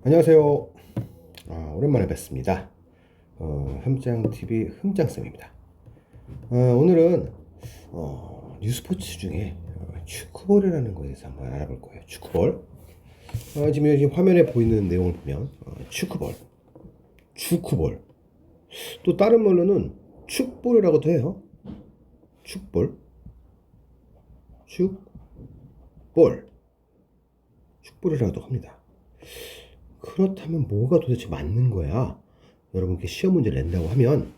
안녕하세요. 오랜만에 뵙습니다. 흠짱TV 흠짱쌤입니다. 오늘은 뉴스포츠 중에 축구볼이라는 거에 대해서 한번 알아볼 거예요. 축구볼. 지금 여기 화면에 보이는 내용을 보면 축구볼. 또 다른 말로는 축볼이라고도 해요. 축볼, 축볼이라고도 합니다. 그렇다면 뭐가 도대체 맞는 거야? 여러분께 시험 문제를 낸다고 하면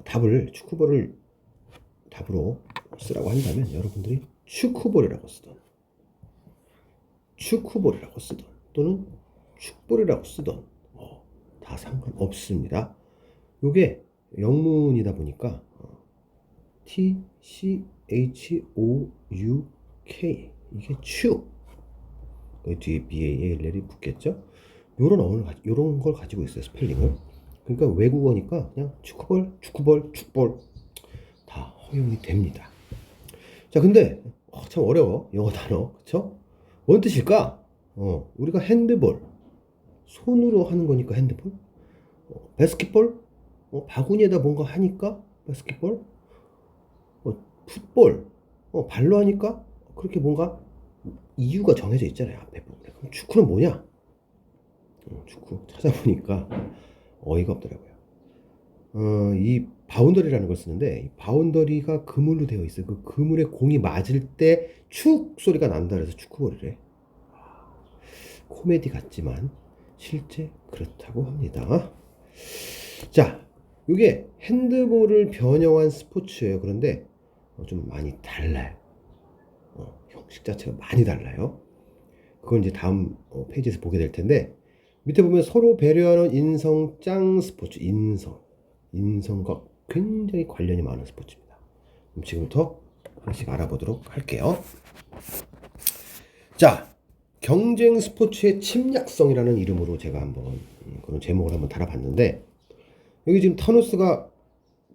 답을 축구볼을 답으로 쓰라고 한다면 여러분들이 축구볼이라고 쓰던 또는 축볼이라고 쓰던 다 상관없습니다. 요게 영문이다 보니까 T, C, H, O, U, K 이게 축 뒤에 BALL이 붙겠죠? 요런 걸 가지고 있어요, 스펠링을. 그러니까 외국어니까 그냥 축볼 다 허용이 됩니다. 자, 근데 참 어려워, 영어 단어. 그쵸? 뭔 뜻일까? 우리가 핸드볼, 손으로 하는 거니까 핸드볼. 바스켓볼, 바구니에다 뭔가 하니까 바스켓볼. 풋볼, 발로 하니까 그렇게 뭔가 이유가 정해져 있잖아요, 앞에 부분에. 그럼 축구는 뭐냐? 축구 찾아보니까 어이가 없더라고요. 이 바운더리라는 걸 쓰는데, 이 바운더리가 그물로 되어 있어요. 그 그물에 공이 맞을 때 축 소리가 난다 그래서 축구볼이래. 코미디 같지만 실제 그렇다고 합니다. 자, 이게 핸드볼을 변형한 스포츠예요. 그런데 좀 많이 달라요. 형식 자체가 많이 달라요. 그건 이제 다음 페이지에서 보게 될 텐데, 밑에 보면 서로 배려하는 인성 짱 스포츠. 인성과 굉장히 관련이 많은 스포츠입니다. 그럼 지금부터 하나씩 알아보도록 할게요. 자, 경쟁 스포츠의 침략성이라는 이름으로 제가 한번 그런 제목을 한번 달아봤는데, 여기 지금 타노스가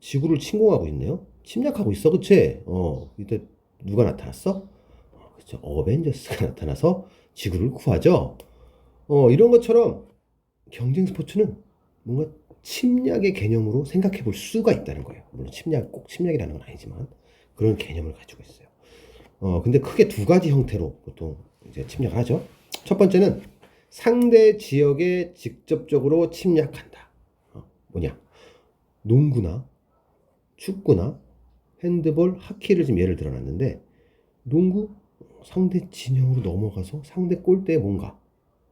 지구를 침공하고 있네요. 침략하고 있어, 그치? 이때 누가 나타났어? 그쵸, 어벤져스가 나타나서 지구를 구하죠. 이런 것처럼 경쟁 스포츠는 뭔가 침략의 개념으로 생각해 볼 수가 있다는 거예요. 물론 꼭 침략이라는 건 아니지만 그런 개념을 가지고 있어요. 근데 크게 두 가지 형태로 보통 이제 침략을 하죠. 첫 번째는 상대 지역에 직접적으로 침략한다. 뭐냐? 농구나 축구나 핸드볼, 하키를 지금 예를 들어놨는데, 농구 상대 진영으로 넘어가서 상대 골대에 뭔가,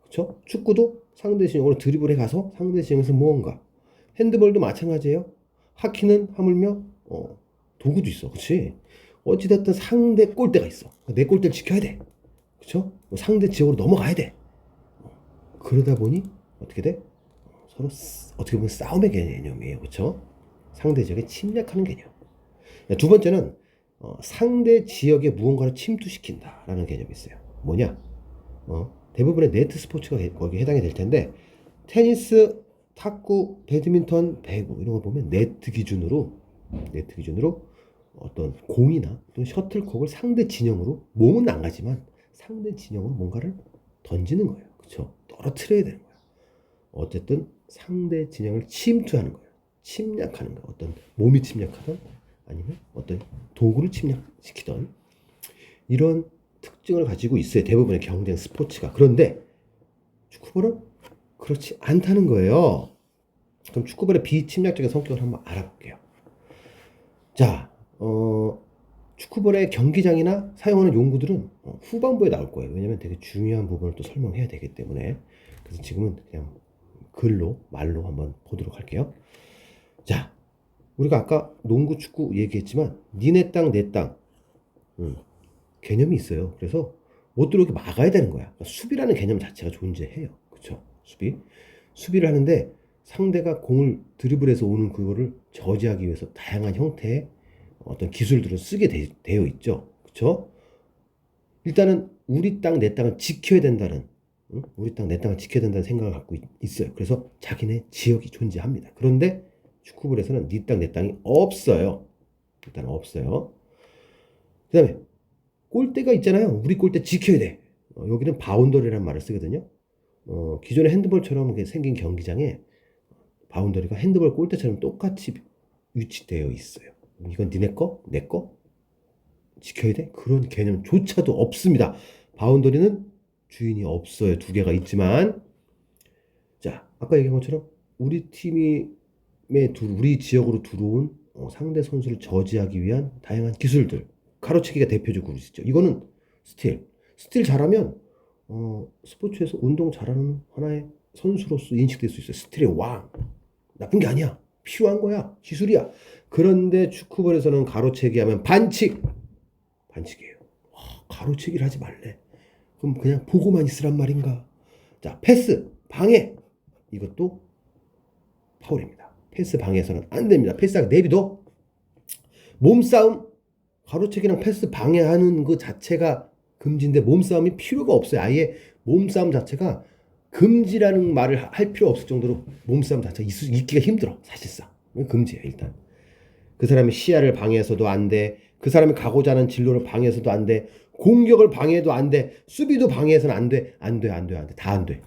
그렇죠? 축구도 상대 진영으로 드리블해 가서 상대 진영에서 무언가. 핸드볼도 마찬가지예요. 하키는 하물며 도구도 있어, 그렇지? 어찌됐든 상대 골대가 있어. 내 골대를 지켜야 돼, 그렇죠? 상대 지역으로 넘어가야 돼. 그러다 보니 어떻게 돼? 서로 어떻게 보면 싸움의 개념이에요, 그렇죠? 상대 지역에 침략하는 개념. 두 번째는 상대 지역에 무언가를 침투시킨다라는 개념이 있어요. 뭐냐? 대부분의 네트 스포츠가 거기에 해당이 될 텐데, 테니스, 탁구, 배드민턴, 배구 이런 거 보면 네트 기준으로 어떤 공이나 또는 셔틀콕을 상대 진영으로, 몸은 안 가지만 상대 진영으로 뭔가를 던지는 거예요. 그렇죠? 떨어뜨려야 되는 거예요. 어쨌든 상대 진영을 침투하는 거예요. 침략하는 거예요. 어떤 몸이 침략하든 아니면 어떤 도구를 침략시키던 이런 특징을 가지고 있어요, 대부분의 경쟁 스포츠가. 그런데 축구볼은 그렇지 않다는 거예요. 그럼 축구볼의 비침략적인 성격을 한번 알아볼게요. 자, 축구볼의 경기장이나 사용하는 용구들은 후반부에 나올 거예요. 왜냐면 되게 중요한 부분을 또 설명해야 되기 때문에. 그래서 지금은 그냥 말로 한번 보도록 할게요. 자, 우리가 아까 농구, 축구 얘기했지만 니네 땅, 내 땅 개념이 있어요. 그래서 못 들어오게 막아야 되는 거야. 그러니까 수비라는 개념 자체가 존재해요. 그렇죠? 수비를 하는데 상대가 공을 드리블해서 오는 그거를 저지하기 위해서 다양한 형태의 어떤 기술들을 쓰게 되어 있죠. 그렇죠? 일단은 우리 땅, 내 땅을 지켜야 된다는, 우리 땅, 내 땅을 지켜야 된다는 생각을 갖고 있어요. 그래서 자기네 지역이 존재합니다. 그런데 축구볼에서는 네 땅, 내 땅이 없어요. 일단 없어요. 그 다음에 골대가 있잖아요. 우리 골대 지켜야 돼. 여기는 바운더리라는 말을 쓰거든요. 기존의 핸드볼처럼 생긴 경기장에 바운더리가 핸드볼 골대처럼 똑같이 위치되어 있어요. 이건 니네 거? 내 거? 지켜야 돼? 그런 개념조차도 없습니다. 바운더리는 주인이 없어요. 두 개가 있지만, 자, 아까 얘기한 것처럼 우리 우리 지역으로 들어온 상대 선수를 저지하기 위한 다양한 기술들, 가로채기가 대표적으로 있죠. 이거는 스틸 잘하면 스포츠에서 운동 잘하는 하나의 선수로서 인식될 수 있어요. 스틸의 왕. 나쁜 게 아니야. 필요한 거야. 기술이야. 그런데 축구볼에서는 가로채기 하면 반칙이에요. 가로채기를 하지 말래. 그럼 그냥 보고만 있으란 말인가? 자, 패스, 방해. 이것도 파울입니다. 패스 방해에서는 안 됩니다. 패스하기 내비둬. 몸싸움, 가로채기랑 패스 방해하는 그 자체가 금지인데 몸싸움이 필요가 없어요. 아예 몸싸움 자체가 금지라는 말을 할 필요 없을 정도로 몸싸움 자체가 있기가 힘들어. 사실상. 금지예요, 일단. 그 사람의 시야를 방해해서도 안 돼. 그 사람이 가고자 하는 진로를 방해해서도 안 돼. 공격을 방해해도 안 돼. 수비도 방해해서는 안 돼. 안 돼. 다 안 돼.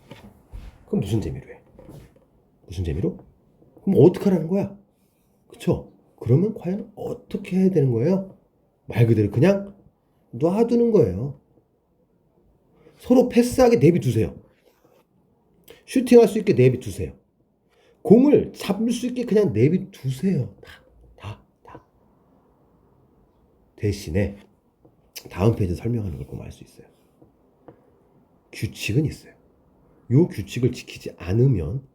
그럼 무슨 재미로 해? 무슨 재미로? 그럼 어떡하라는 거야? 그쵸? 그러면 과연 어떻게 해야 되는 거예요? 말 그대로 그냥 놔두는 거예요. 서로 패스하게 내비두세요. 슈팅할 수 있게 내비두세요. 공을 잡을 수 있게 그냥 내비두세요. 다. 대신에 다음 페이지 설명하는 걸 보면 알 수 있어요. 규칙은 있어요. 이 규칙을 지키지 않으면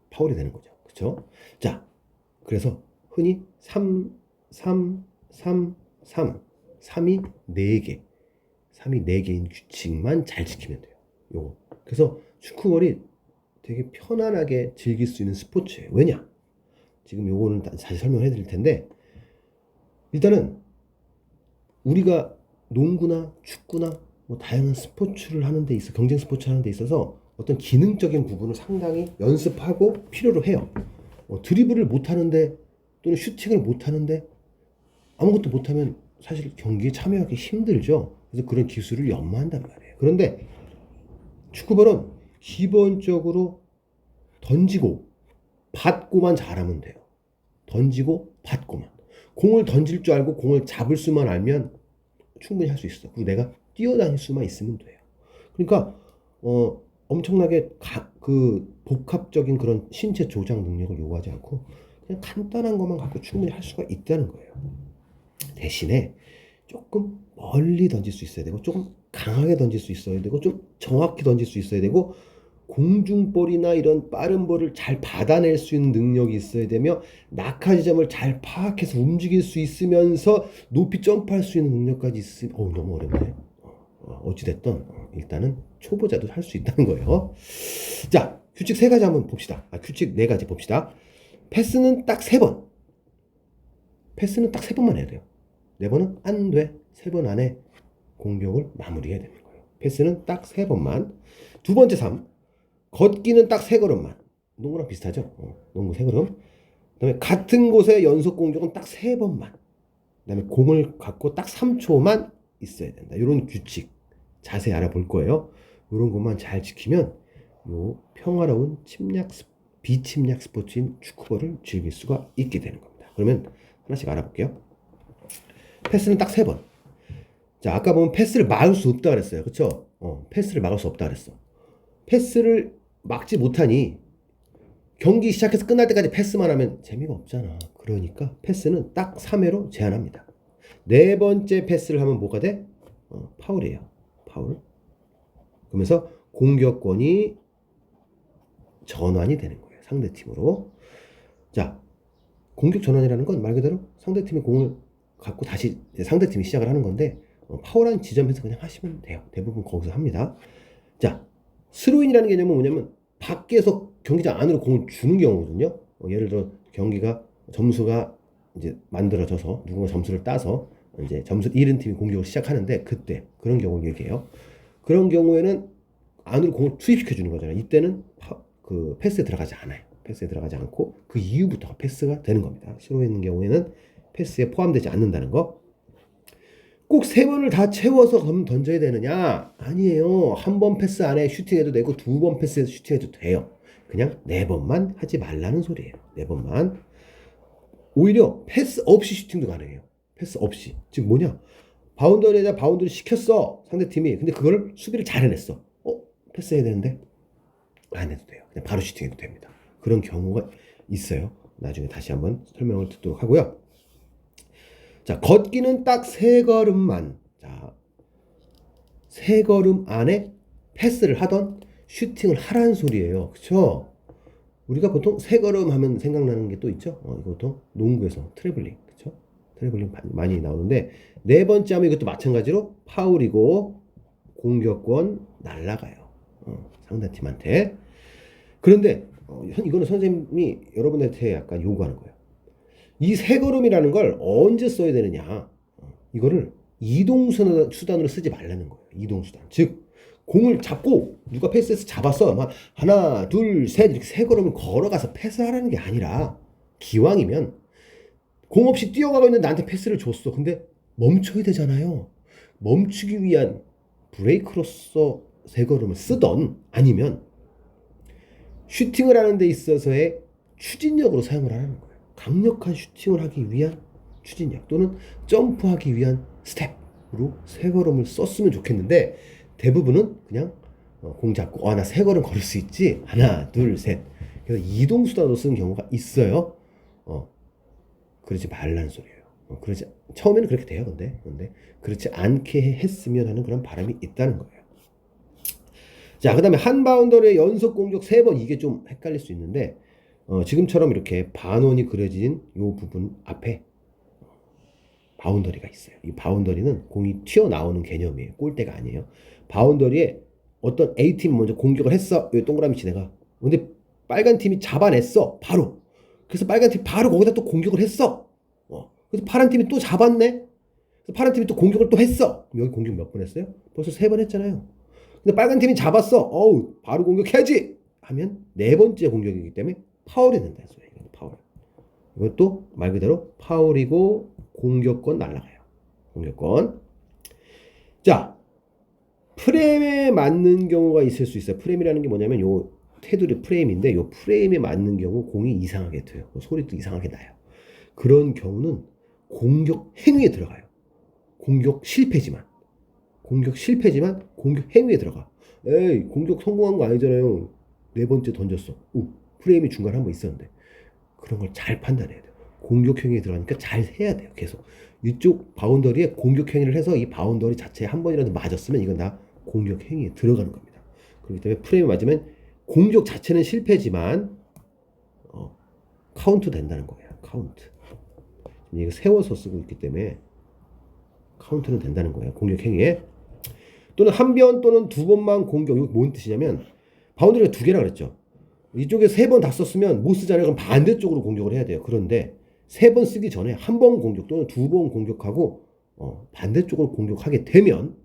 파울이 되는 거죠. 그렇죠? 자, 그래서 흔히 3, 3, 3, 3, 3이 4개. 3이 4개인 규칙만 잘 지키면 돼요. 요거. 그래서 축구볼이 되게 편안하게 즐길 수 있는 스포츠예요. 왜냐? 지금 요거는 다시 설명을 해드릴 텐데, 일단은 우리가 농구나 축구나 뭐 다양한 스포츠를 하는 데 있어, 경쟁 스포츠 하는 데 있어서 어떤 기능적인 부분을 상당히 연습하고 필요로 해요. 드리블을 못 하는데 또는 슈팅을 못 하는데 아무것도 못 하면 사실 경기에 참여하기 힘들죠. 그래서 그런 기술을 연마한단 말이에요. 그런데 축구볼은 기본적으로 던지고 받고만 잘하면 돼요. 던지고 받고만. 공을 던질 줄 알고 공을 잡을 수만 알면 충분히 할 수 있어. 그리고 내가 뛰어다닐 수만 있으면 돼요. 그러니까 엄청나게 복합적인 그런 신체 조작 능력을 요구하지 않고 그냥 간단한 것만 갖고 충분히 할 수가 있다는 거예요. 대신에 조금 멀리 던질 수 있어야 되고, 조금 강하게 던질 수 있어야 되고, 좀 정확히 던질 수 있어야 되고, 공중볼이나 이런 빠른 볼을 잘 받아낼 수 있는 능력이 있어야 되며, 낙하 지점을 잘 파악해서 움직일 수 있으면서 높이 점프할 수 있는 능력까지 있으면 너무 어렵네. 어찌됐든 일단은 초보자도 할 수 있다는 거예요. 자, 규칙 3가지 한번 봅시다. 규칙 4가지 봅시다. 패스는 딱 3번. 패스는 딱 3번만 해야 돼요. 4번은 안 돼. 3번 안에 공격을 마무리해야 되는 거예요. 패스는 딱 3번만. 두 번째 3. 걷기는 딱 3걸음만. 농구랑 비슷하죠? 농구 3걸음. 그 다음에 같은 곳에 연속 공격은 딱 3번만. 그 다음에 공을 갖고 딱 3초만 있어야 된다. 이런 규칙 자세히 알아볼 거예요. 이런 것만 잘 지키면 요 평화로운 비침략 스포츠인 축구볼을 즐길 수가 있게 되는 겁니다. 그러면 하나씩 알아볼게요. 패스는 딱 3번. 자, 아까 보면 패스를 막을 수 없다 그랬어요. 그쵸? 패스를 막을 수 없다 그랬어. 패스를 막지 못하니 경기 시작해서 끝날 때까지 패스만 하면 재미가 없잖아. 그러니까 패스는 딱 3회로 제한합니다. 4번째 패스를 하면 뭐가 돼? 파울이에요. 파울. 그러면서 공격권이 전환이 되는 거예요. 상대팀으로. 자, 공격 전환이라는 건 말 그대로 상대팀이 공을 갖고 다시 상대팀이 시작을 하는 건데, 파울한 지점에서 그냥 하시면 돼요. 대부분 거기서 합니다. 자, 스로인이라는 개념은 뭐냐면 밖에서 경기장 안으로 공을 주는 경우거든요. 예를 들어 경기가 점수가 이제 만들어져서 누군가 점수를 따서 이제 점수를 잃은 팀이 공격을 시작하는데, 그때 그런 경우를 얘기해요. 그런 경우에는 안으로 공을 투입시켜 주는 거잖아요. 이때는 그 패스에 들어가지 않아요. 패스에 들어가지 않고 그 이후부터 패스가 되는 겁니다. 스로인 경우에는 패스에 포함되지 않는다는 거. 꼭 세 번을 다 채워서 던져야 되느냐? 아니에요. 한 번 패스 안에 슈팅해도 되고 두 번 패스해서 슈팅해도 돼요. 그냥 네 번만 하지 말라는 소리예요. 네 번만. 오히려 패스 없이 슈팅도 가능해요. 패스 없이. 즉 뭐냐? 바운더리에다 바운드를 시켰어. 상대팀이. 근데 그걸 수비를 잘 해냈어. 패스해야 되는데 안 해도 돼요. 그냥 바로 슈팅해도 됩니다. 그런 경우가 있어요. 나중에 다시 한번 설명을 듣도록 하고요. 자, 걷기는 딱 세 걸음만. 자, 세 걸음 안에 패스를 하던 슈팅을 하라는 소리예요. 그쵸? 우리가 보통 세 걸음 하면 생각나는 게 또 있죠? 이거 보통 농구에서 트래블링. 그쵸? 트래블링 많이 나오는데, 네 번째 하면 이것도 마찬가지로 파울이고, 공격권 날라가요. 상대팀한테. 그런데, 이거는 선생님이 여러분한테 약간 요구하는 거예요. 이 세 걸음이라는 걸 언제 써야 되느냐? 이거를 이동수단으로 쓰지 말라는 거예요. 이동수단. 즉, 공을 잡고 누가 패스해서 잡았어. 막 하나, 둘, 셋 이렇게 세 걸음을 걸어가서 패스하라는 게 아니라 기왕이면 공 없이 뛰어가고 있는 나한테 패스를 줬어. 근데 멈춰야 되잖아요. 멈추기 위한 브레이크로서 세 걸음을 쓰던 아니면 슈팅을 하는 데 있어서의 추진력으로 사용을 하라는 거예요. 강력한 슈팅을 하기 위한 추진력 또는 점프하기 위한 스텝으로 세 걸음을 썼으면 좋겠는데 대부분은 그냥 공 잡고 나 세 걸음 걸을 수 있지 하나 둘 셋 그래서 이동수단으로 쓰는 경우가 있어요. 그러지 말라는 소리예요. 그러지 처음에는 그렇게 돼요. 근데 그렇지 않게 했으면 하는 그런 바람이 있다는 거예요. 자, 그 다음에 한 바운더리의 연속 공격 3번 이게 좀 헷갈릴 수 있는데 지금처럼 이렇게 반원이 그려진 이 부분 앞에 바운더리가 있어요. 이 바운더리는 공이 튀어나오는 개념이에요. 골대가 아니에요. 바운더리에 어떤 A팀이 먼저 공격을 했어. 여기 동그라미 치네가. 근데 빨간 팀이 잡아냈어. 바로. 그래서 빨간 팀이 바로 거기다 또 공격을 했어. 그래서 파란 팀이 또 잡았네. 그래서 파란 팀이 또 공격을 또 했어. 여기 공격 몇 번 했어요? 벌써 3번 했잖아요. 근데 빨간 팀이 잡았어. 바로 공격해야지. 하면 4번째 공격이기 때문에 파울이 된다는 소리예요. 파울. 이것도 말 그대로 파울이고 공격권 날아가요. 공격권. 자, 프레임에 맞는 경우가 있을 수 있어요. 프레임이라는 게 뭐냐면 요 테두리 프레임인데 요 프레임에 맞는 경우 공이 이상하게 돼요. 소리도 이상하게 나요. 그런 경우는 공격 행위에 들어가요. 공격 실패지만 공격 행위에 들어가. 에이, 공격 성공한 거 아니잖아요. 4번째 던졌어. 프레임이 중간에 한번 있었는데. 그런 걸 잘 판단해야 돼요. 공격 행위에 들어가니까 잘 해야 돼요. 계속. 이쪽 바운더리에 공격 행위를 해서 이 바운더리 자체에 한 번이라도 맞았으면 이건 다 공격 행위에 들어가는 겁니다. 그렇기 때문에 프레임이 맞으면 공격 자체는 실패지만 카운트 된다는 거예요. 카운트. 이거 세워서 쓰고 있기 때문에 카운트는 된다는 거예요. 공격 행위에. 또는 한 번 또는 2번만 공격. 이거 뭔 뜻이냐면 바운더리가 2개라 그랬죠. 이쪽에 3번 다 썼으면 못 쓰잖아요. 그럼 반대쪽으로 공격을 해야 돼요. 그런데 3번 쓰기 전에 한 번 공격 또는 2번 공격하고 반대쪽으로 공격하게 되면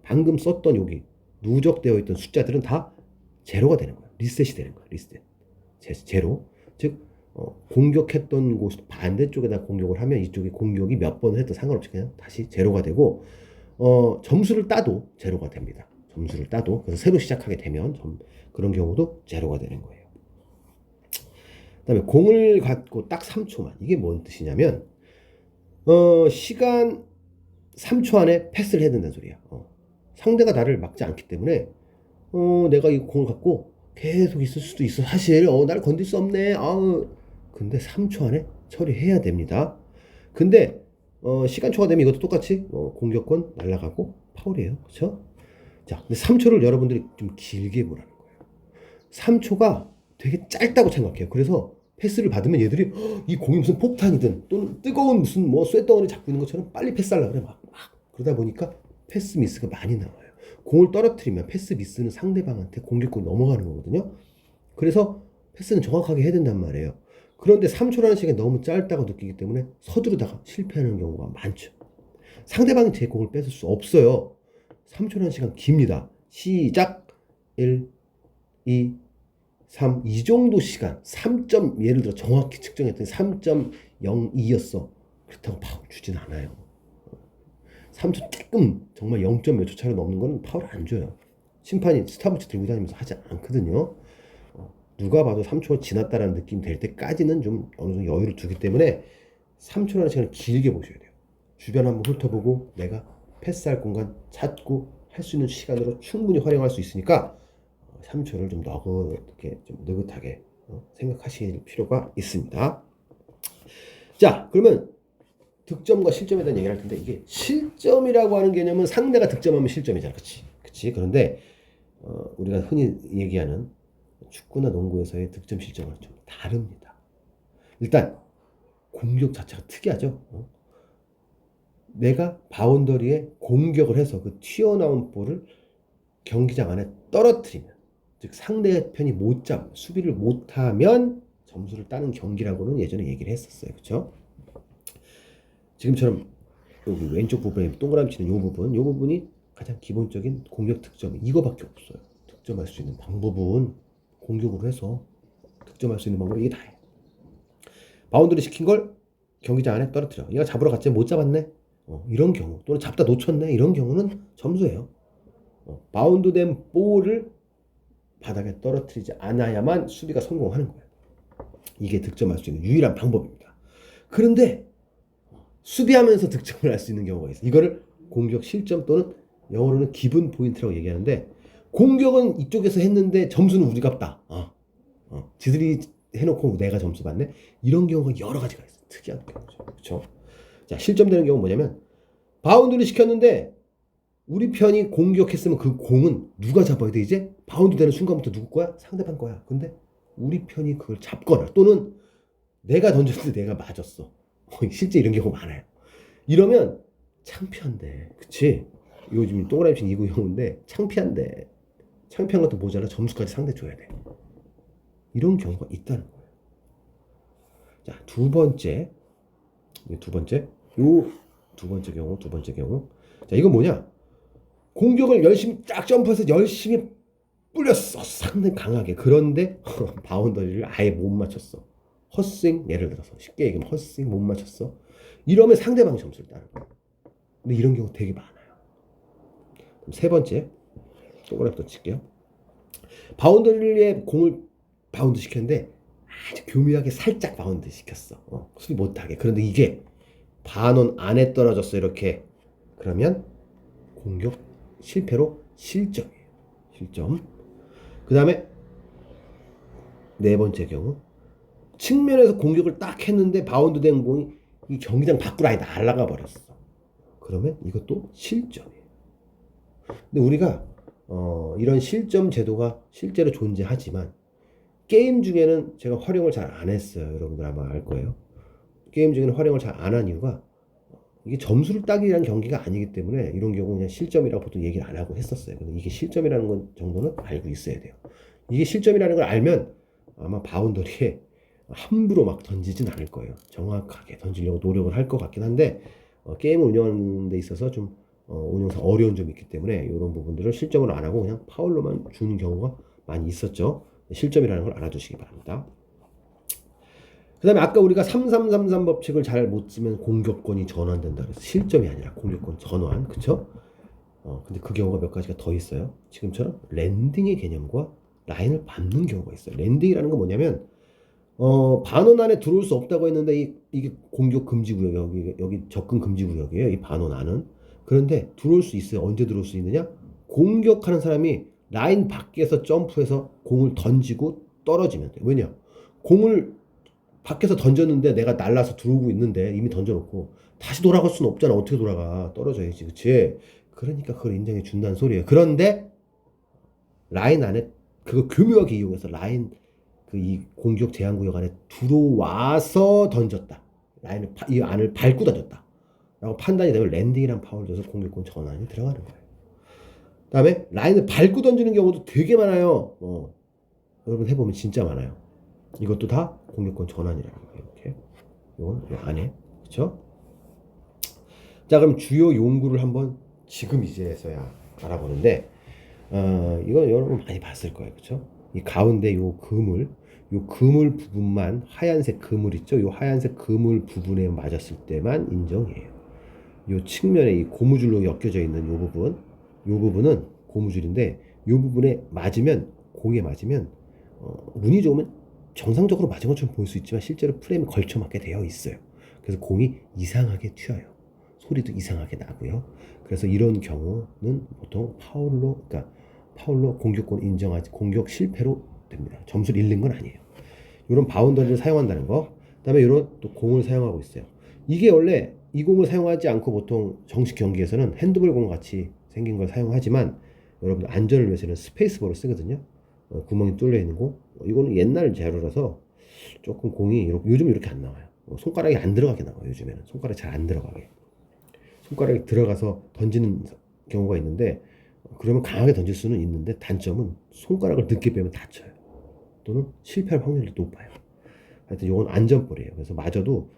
방금 썼던 여기 누적되어 있던 숫자들은 다 제로가 되는 거예요. 리셋이 되는 거예요. 리셋. 제로. 즉 공격했던 곳 반대쪽에다 공격을 하면 이쪽에 공격이 몇 번을 해도 상관없이 그냥 다시 제로가 되고 점수를 따도 제로가 됩니다. 점수를 따도 그래서 새로 시작하게 되면 그런 경우도 제로가 되는 거예요. 그다음에 공을 갖고 딱 3초만. 이게 뭔 뜻이냐면 시간 3초 안에 패스를 해야 된다는 소리야. 상대가 나를 막지 않기 때문에 내가 이 공을 갖고 계속 있을 수도 있어. 사실 나를 건들 수 없네. 근데 3초 안에 처리해야 됩니다. 근데 시간 초가 되면 이것도 똑같이 공격권 날아가고 파울이에요. 그렇죠? 자, 근데 3초를 여러분들이 좀 길게 보라는 거예요. 3초가 되게 짧다고 생각해요. 그래서 패스를 받으면 얘들이 이 공이 무슨 폭탄이든 또는 뜨거운 무슨 쇳덩어리 잡고 있는 것처럼 빨리 패스하려고 그래. 막. 그러다 보니까 패스 미스가 많이 나와요. 공을 떨어뜨리면 패스 미스는 상대방한테 공격권 넘어가는 거거든요. 그래서 패스는 정확하게 해야 된단 말이에요. 그런데 3초라는 시간이 너무 짧다고 느끼기 때문에 서두르다가 실패하는 경우가 많죠. 상대방이 제 공을 뺏을 수 없어요. 3초라는 시간 깁니다. 시작. 1, 2, 3. 이 정도 시간. 3점 예를 들어 정확히 측정했더니 3.02였어. 그렇다고 파울 주진 않아요. 3초 조금 정말 0. 몇 초 차로 넘는 거는 파울을 안 줘요. 심판이 스탑워치 들고 다니면서 하지 않거든요. 누가 봐도 3초가 지났다라는 느낌이 될 때까지는 좀 어느 정도 여유를 두기 때문에 3초라는 시간을 길게 보셔야 돼요. 주변 한번 훑어보고 내가 패스할 공간 찾고 할 수 있는 시간으로 충분히 활용할 수 있으니까 3초를 좀 느긋하게 생각하실 필요가 있습니다. 자, 그러면 득점과 실점에 대한 얘기를 할 텐데, 이게 실점이라고 하는 개념은 상대가 득점하면 실점이잖아. 그치? 그런데 우리가 흔히 얘기하는 축구나 농구에서의 득점 실점은 좀 다릅니다. 일단 공격 자체가 특이하죠. 내가 바운더리에 공격을 해서 그 튀어나온 볼을 경기장 안에 떨어뜨리면, 즉 상대편이 수비를 못하면 점수를 따는 경기라고는 예전에 얘기를 했었어요. 그렇죠? 지금처럼 여기 왼쪽 부분에 동그라미 치는 이 부분이 가장 기본적인 공격 득점, 이거밖에 없어요. 득점할 수 있는 방법은 공격으로 해서 득점할 수 있는 방법이 이게 다예요. 바운드리 시킨 걸 경기장 안에 떨어뜨려. 얘가 잡으러 갔지 못 잡았네. 이런 경우, 또는 잡다 놓쳤네. 이런 경우는 점수예요. 바운드된 볼을 바닥에 떨어뜨리지 않아야만 수비가 성공하는 거예요. 이게 득점할 수 있는 유일한 방법입니다. 그런데 수비하면서 득점을 할 수 있는 경우가 있어요. 이거를 공격 실점 또는 영어로는 기분 포인트라고 얘기하는데, 공격은 이쪽에서 했는데 점수는 우리가 없다. 지들이 해놓고 내가 점수 받네. 이런 경우가 여러 가지가 있어요. 특이한 경우죠. 그렇죠? 자, 실점되는 경우는 뭐냐면, 바운드를 시켰는데 우리 편이 공격했으면 그 공은 누가 잡아야 돼? 이제 바운드 되는 순간부터 누구 거야? 상대방 거야. 근데 우리 편이 그걸 잡거나, 또는 내가 던졌는데 내가 맞았어. 실제 이런 경우 많아요. 이러면 창피한데, 그치? 요즘 동그라미 친 이구 형인데 창피한데, 창피한 것도 모자라 점수까지 상대 줘야 돼. 이런 경우가 있다는 거예요. 자, 두 번째 경우. 자, 이건 뭐냐? 공격을 열심히 딱 점프해서 열심히 뿌렸어. 상당히 강하게. 그런데 바운더리를 아예 못 맞췄어. 헛스윙, 예를 들어서 쉽게 얘기하면 헛스윙 못 맞췄어. 이러면 상대방이 점수를 따는 거야. 근데 이런 경우 되게 많아요. 그럼 세 번째, 동그라미 또 칠게요. 바운더리에 공을 바운드 시켰는데 아주 교묘하게 살짝 바운드 시켰어. 수비 못하게. 그런데 이게 반원 안에 떨어졌어. 이렇게. 그러면 공격 실패로 실점이에요. 실점. 그 다음에 네 번째 경우, 측면에서 공격을 딱 했는데 바운드 된 공이 이 경기장 밖으로 아예 날아가 버렸어. 그러면 이것도 실점이에요. 근데 우리가 이런 실점 제도가 실제로 존재하지만 게임 중에는 제가 활용을 잘 안 했어요. 여러분들 아마 알 거예요. 게임 중에는 활용을 잘 안 한 이유가, 이게 점수를 따기 위한 경기가 아니기 때문에 이런 경우는 그냥 실점이라고 보통 얘기를 안 하고 했었어요. 근데 이게 실점이라는 건 정도는 알고 있어야 돼요. 이게 실점이라는 걸 알면 아마 바운더리에 함부로 막 던지진 않을 거예요. 정확하게 던지려고 노력을 할 것 같긴 한데, 게임을 운영하는 데 있어서 좀 운영상 어려운 점이 있기 때문에 이런 부분들을 실점을 안 하고 그냥 파울로만 주는 경우가 많이 있었죠. 실점이라는 걸 알아두시기 바랍니다. 그 다음에 아까 우리가 3333 법칙을 잘 못 쓰면 공격권이 전환된다 그래서 실점이 아니라 공격권 전환, 그쵸? 근데 그 경우가 몇 가지가 더 있어요. 지금처럼 랜딩의 개념과 라인을 밟는 경우가 있어요. 랜딩이라는 건 뭐냐면, 반원 안에 들어올 수 없다고 했는데 이게 공격 금지 구역, 여기 접근 금지 구역이에요. 이 반원 안은. 그런데 들어올 수 있어요. 언제 들어올 수 있느냐? 공격하는 사람이 라인 밖에서 점프해서 공을 던지고 떨어지면 돼요. 왜냐? 공을 밖에서 던졌는데 내가 날라서 들어오고 있는데 이미 던져놓고 다시 돌아갈 수는 없잖아. 어떻게 돌아가? 떨어져야지. 그치? 그러니까 그걸 인정해 준다는 소리예요. 그런데 라인 안에 그거 교묘하게 이용해서 라인 이 공격 제한 구역 안에 들어와서 던졌다. 이 안을 밟고 던졌다. 라고 판단이 되면 랜딩이란 파울을 줘서 공격권 전환이 들어가는 거예요. 그 다음에 라인을 밟고 던지는 경우도 되게 많아요. 여러분 해보면 진짜 많아요. 이것도 다 공격권 전환이라는 거예요. 이렇게. 이건 이 안에. 그쵸? 자, 그럼 주요 용구를 한번 지금 이제서야 알아보는데, 이건 여러분 많이 봤을 거예요. 그쵸? 이 가운데 요 그물 부분만, 하얀색 그물 있죠? 요 하얀색 그물 부분에 맞았을 때만 인정이에요. 요 측면에 이 고무줄로 엮여져 있는 요 부분은 고무줄인데 요 부분에 맞으면 공에 맞으면 운이 좋으면 정상적으로 맞은 것처럼 보일 수 있지만 실제로 프레임에 걸쳐 맞게 되어 있어요. 그래서 공이 이상하게 튀어요. 소리도 이상하게 나고요. 그래서 이런 경우는 보통 파울로 공격권 인정하지 공격 실패로 됩니다. 점수를 잃는 건 아니에요. 이런 바운더리를 사용한다는 거. 그다음에 이런 또 공을 사용하고 있어요. 이게 원래 이 공을 사용하지 않고 보통 정식 경기에서는 핸드볼 공 같이 생긴 걸 사용하지만 여러분들 안전을 위해서는 스페이스볼을 쓰거든요. 구멍이 뚫려 있는 공. 이거는 옛날 재료라서 조금 공이 요즘 이렇게 안 나와요. 손가락이 안 들어가게 나와요. 요즘에는 손가락이 잘 안 들어가게. 손가락이 들어가서 던지는 경우가 있는데 그러면 강하게 던질 수는 있는데 단점은 손가락을 늦게 빼면 다쳐요. 또는 실패할 확률이 높아요. 하여튼 이건 안전볼이에요. 그래서 맞아도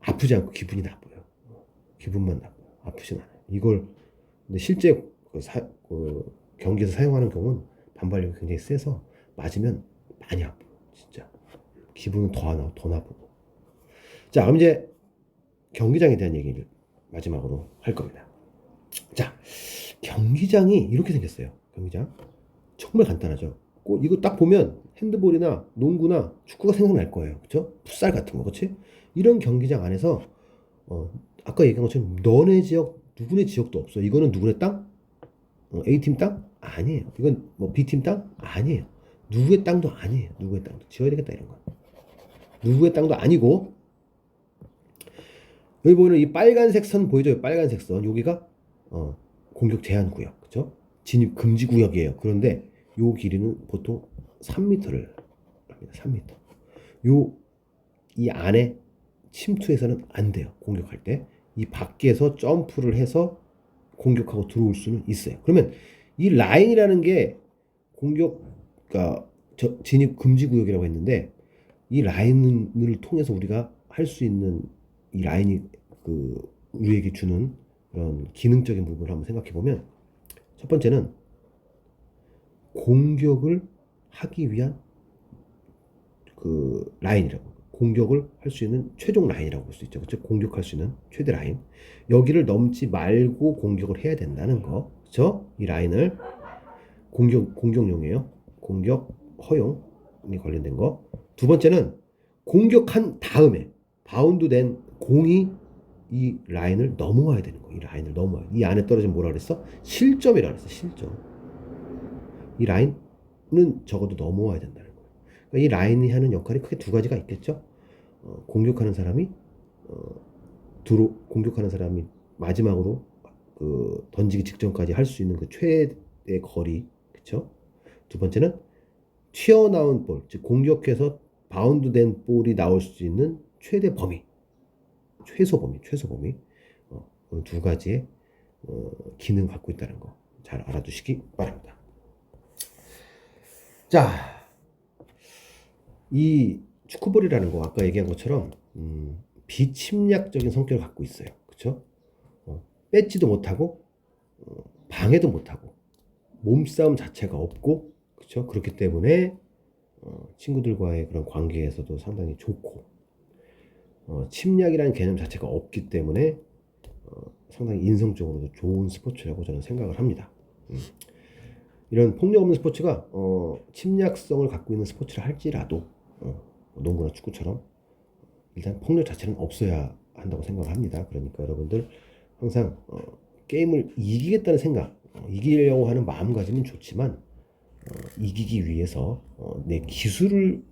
아프지 않고 기분이 나빠요. 기분만 나빠요. 아프진 않아요. 이걸 근데 실제 경기에서 사용하는 경우는 반발력이 굉장히 세서 맞으면 많이 아파요. 진짜 기분은 더 나쁘고. 자, 그럼 이제 경기장에 대한 얘기를 마지막으로 할 겁니다. 자, 경기장이 이렇게 생겼어요. 경기장 정말 간단하죠. 이거 딱 보면 핸드볼이나 농구나 축구가 생각날 거예요. 그렇죠? 풋살 같은 거, 그렇지? 이런 경기장 안에서 아까 얘기한 것처럼 너네 지역, 누구네 지역도 없어. 이거는 누구네 땅? A팀 땅? 아니에요. 이건 뭐 B팀 땅? 아니에요. 누구의 땅도 아니에요. 누구의 땅도 지어야 되겠다 이런 거. 누구의 땅도 아니고 여기 보면 이 빨간색 선 보이죠? 빨간색 선 여기가 공격 제한 구역, 그렇죠? 진입 금지 구역이에요. 그런데 요 길이는 보통 3m를 합니다. 3m. 이 안에 침투해서는 안 돼요. 공격할 때. 이 밖에서 점프를 해서 공격하고 들어올 수는 있어요. 그러면 이 라인이라는 게 그러니까 진입 금지 구역이라고 했는데 이 라인을 통해서 우리가 할 수 있는 이 라인이 우리에게 주는 그런 기능적인 부분을 한번 생각해 보면 첫 번째는 공격을 하기 위한 라인이라고 공격을 할 수 있는 최종 라인이라고 볼 수 있죠. 그렇죠? 공격할 수 있는 최대 라인. 여기를 넘지 말고 공격을 해야 된다는 거. 그렇죠? 이 라인을 공격용이에요. 공격 허용이 관련된 거. 두 번째는 공격한 다음에 바운드 된 공이 이 라인을 넘어와야 되는 거예요. 이 라인을 넘어와야. 이 안에 떨어지면 뭐라 그랬어? 실점이라 그랬어. 실점. 이 라인은 적어도 넘어와야 된다는 거예요. 그러니까 이 라인이 하는 역할이 크게 두 가지가 있겠죠. 공격하는 사람이 공격하는 사람이 마지막으로 던지기 직전까지 할 수 있는 그 최대 거리, 그렇죠? 두 번째는 튀어나온 볼, 즉 공격해서 바운드된 볼이 나올 수 있는 최대 범위, 최소 범위. 두 가지의 기능 갖고 있다는 거 잘 알아두시기 바랍니다. 자, 이 축구볼이라는 거 아까 얘기한 것처럼 비침략적인 성격을 갖고 있어요. 그렇죠? 뺏지도 못하고 방해도 못하고 몸싸움 자체가 없고 그렇죠? 그렇기 때문에 친구들과의 그런 관계에서도 상당히 좋고 침략이라는 개념 자체가 없기 때문에 상당히 인성적으로도 좋은 스포츠라고 저는 생각을 합니다. 이런 폭력 없는 스포츠가 침략성을 갖고 있는 스포츠를 할지라도 농구나 축구처럼 일단 폭력 자체는 없어야 한다고 생각합니다. 그러니까 여러분들 항상 게임을 이기겠다는 생각, 이기려고 하는 마음가짐은 좋지만 이기기 위해서 내 기술을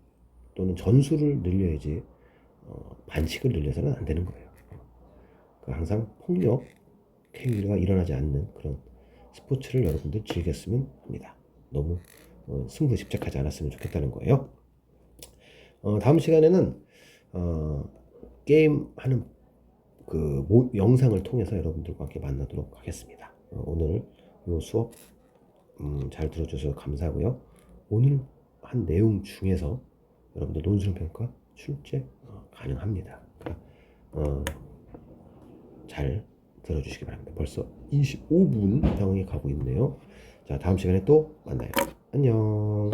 또는 전술을 늘려야지 반칙을 늘려서는 안 되는 거예요. 그러니까 항상 폭력 행위가 일어나지 않는 그런 스포츠를 여러분들 즐겼으면 합니다. 너무 승부에 집착하지 않았으면 좋겠다는 거예요. 다음 시간에는 게임하는 영상을 통해서 여러분들과 함께 만나도록 하겠습니다. 오늘 이 수업 잘 들어주셔서 감사하고요. 오늘 한 내용 중에서 여러분들 논술평가 출제 가능합니다. 그러니까 잘 들어주시기 바랍니다. 벌써 25분 향해 가고 있네요. 자, 다음 시간에 또 만나요. 안녕.